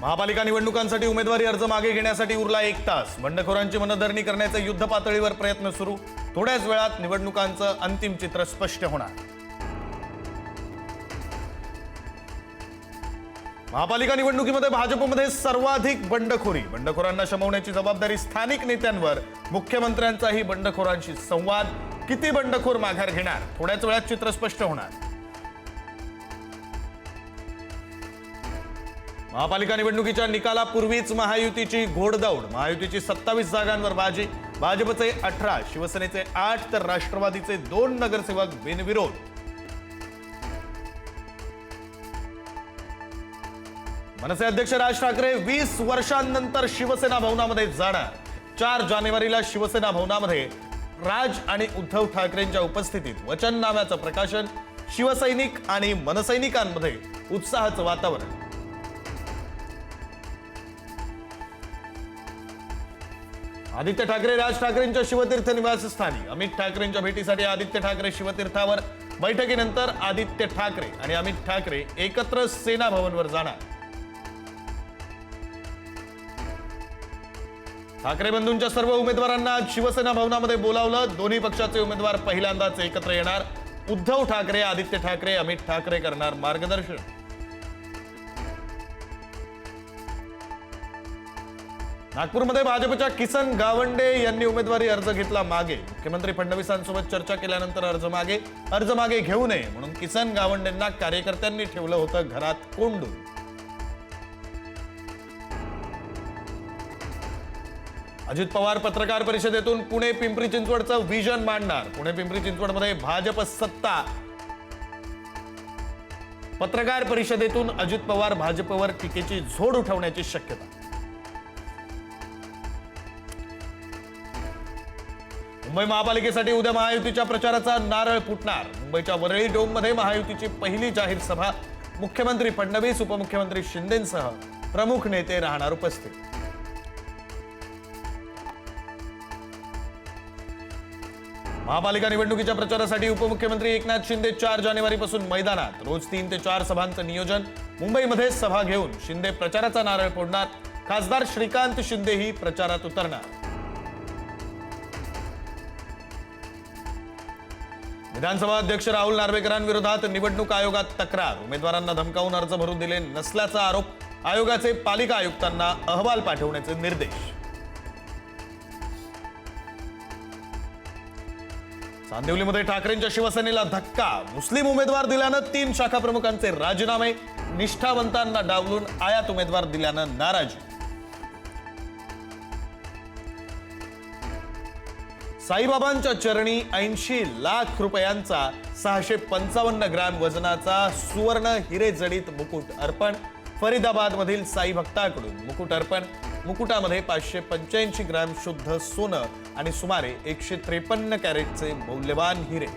महापालिका निवडणुकांसाठी उमेदवारी अर्ज मागे घेण्यासाठी उरला 1 तास। बंडखोरांची मनधरणी करण्याचे युद्ध पातळीवर प्रयत्न सुरू। थोड्याच वेळात निवडणुकांचं अंतिम चित्र स्पष्ट होणार। महापालिका निवडणुकीमध्ये भाजपमध्ये सर्वाधिक बंडखोरी। बंडखोरांना शमवण्याची जबाबदारी स्थानिक नेत्यांवर। मुख्यमंत्र्यांचाही बंडखोरांशी संवाद। किती बंडखोर माघार घेणार? थोड्याच वेळात चित्र स्पष्ट होणार। महापालिका निवडणुकीच्या निकालापूर्वीच महायुतीची घोडदौड। महायुतीची 27 जागांवर बाजी। भाजपचे 18, शिवसेनेचे 8 तर राष्ट्रवादीचे 2 नगरसेवक बिनविरोध। मनसे अध्यक्ष राज ठाकरे 20 वर्षांनंतर शिवसेना भवनामध्ये जाणार। 4 जानेवारीला शिवसेना भवनामध्ये राज आणि उद्धव ठाकरेंच्या उपस्थितीत वचननाम्याचं प्रकाशन। शिवसैनिक आणि मनसैनिकांमध्ये उत्साहाचं वातावरण। आदित्य ठाकरे राज ठाकरेंच्या शिवतीर्थ निवासस्थानी। अमित ठाकरेंच्या भेटीसाठी आदित्य ठाकरे शिवतीर्थावर। बैठकीनंतर आदित्य ठाकरे आणि अमित ठाकरे एकत्र सेना भवनवर जाणार। ठाकरे बंधूंच्या सर्व उमेदवारांना आज शिवसेना भवनामध्ये बोलावलं। दोन्ही पक्षाचे उमेदवार पहिल्यांदाच एकत्र येणार। उद्धव ठाकरे, आदित्य ठाकरे, अमित ठाकरे करणार मार्गदर्शन। नागपूरमध्ये भाजपच्या किसन गावंडे यांनी उमेदवारी अर्ज घेतला मागे। मुख्यमंत्री फडणवीसांसोबत चर्चा केल्यानंतर अर्ज मागे घेऊ नये म्हणून किसन गावंडेंना कार्यकर्त्यांनी ठेवलं होतं घरात कोंडून। अजित पवार पत्रकार परिषदेतून पुणे पिंपरी चिंचवडचं व्हिजन मांडणार। पुणे पिंपरी चिंचवडमध्ये भाजप सत्ता। पत्रकार परिषदेतून अजित पवार भाजपवर टीकेची झोड उठवण्याची शक्यता। मुंबई महापालिकेसाठी उद्या महायुतीच्या प्रचाराचा नारळ फुटणार। मुंबईच्या वरळी डोममध्ये महायुतीची पहिली जाहीर सभा। मुख्यमंत्री फडणवीस, उपमुख्यमंत्री शिंदेंसह प्रमुख नेते राहणार उपस्थित। महापालिका निवडणुकीच्या प्रचारासाठी उपमुख्यमंत्री एकनाथ शिंदे 4 जानेवारीपासून मैदानात। रोज 3 ते 4 सभांचं नियोजन। मुंबईमध्ये सभा घेऊन शिंदे प्रचाराचा नारळ फोडणार। खासदार श्रीकांत शिंदेही प्रचारात उतरणार। विधानसभा अध्यक्ष राहुल नार्वेकरांविरोधात निवडणूक आयोगात तक्रार। उमेदवारांना धमकावून अर्ज भरून दिले नसल्याचा आरोप। आयोगाचे पालिका आयुक्तांना अहवाल पाठवण्याचे निर्देश। चांदिवलीमध्ये ठाकरेंच्या शिवसेनेला धक्का। मुस्लिम उमेदवार दिल्यानं 3 शाखा प्रमुखांचे राजीनामे। निष्ठावंतांना डावलून आयात उमेदवार दिल्यानं नाराजी। साईबाबांच्या चरणी 80 लाख रुपयांचा 655 ग्रॅम वजनाचा सुवर्ण हिरे जडित मुकुट अर्पण। फरीदाबाद मधील साई भक्ताकडून मुकुट अर्पण। मुकुटामध्ये 585 ग्रॅम शुद्ध सोनं आणि सुमारे 153 कॅरेटचे मौल्यवान हिरे।